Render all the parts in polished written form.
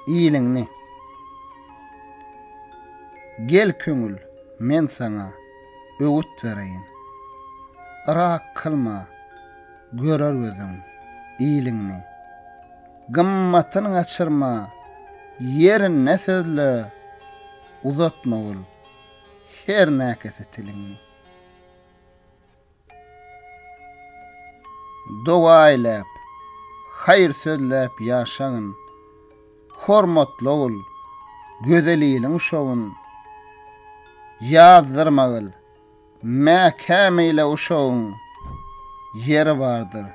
iyiliňni. Gel köňül, men sana öwüt bereýin. Irak kılma, görer gözüm iyiliňni. Gymmatyny açyrma, yerin nesizle uzatma ol her näkesi tiliňni. Doga aýlap, hayır sözläp ýaşagyň, hormatly ol, gözeliliň şowun. Yazdyrmagyl, mäkäme ile uşagyň yeri bardyr,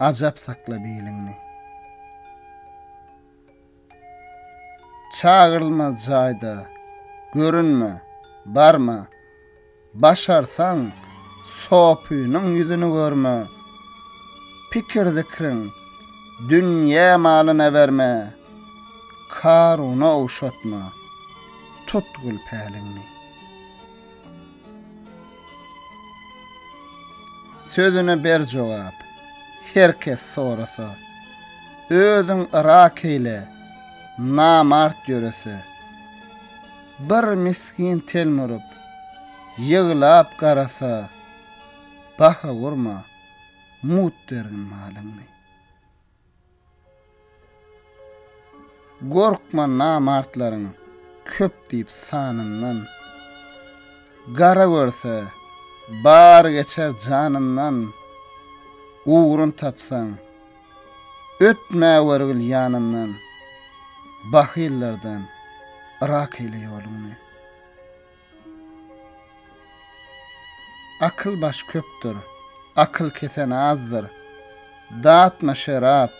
ajap sakla biýliňni. Çağırılmaz jaýda görünme, barma, başarsan sopynyň ýüzüni görme. Pikir zikrin, dünýä malyna berme, karuna uşatma, tutgul päliňni. Sözüne ber jogap, herkes sorasa, özüň irak eyle, namart görese. Bir miskin telmurup, ýyglap garasa, baha gurma, mut derin malyňny. Gorkma namartlaryň köp diýip sanyndan, gara görse, bar geçer janyndan. Uğrun tapsan, ötmä wergil ýanyndan, bahillerden irak eyle ýoluňny. Akıl baş köpdür, akıl kesen azdır. Dağıtma şerap,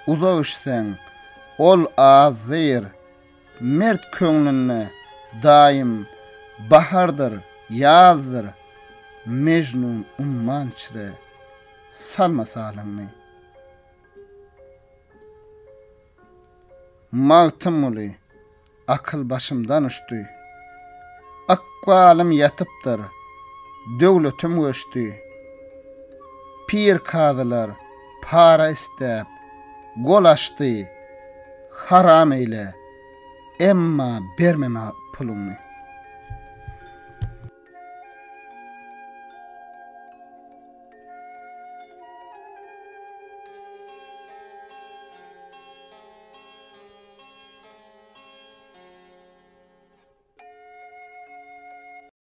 uzak işsen, ol azir. Mert köňlüne daim bahardır, yazdır. Mecnun umman içre, salma salyňny. Magtym uly, akıl başımdan uçdy. Akwalim yatypdyr, döwletim göçdi. Pir kadylar para istäp gol açdy. Haram eyle, emma bermeme puluňny.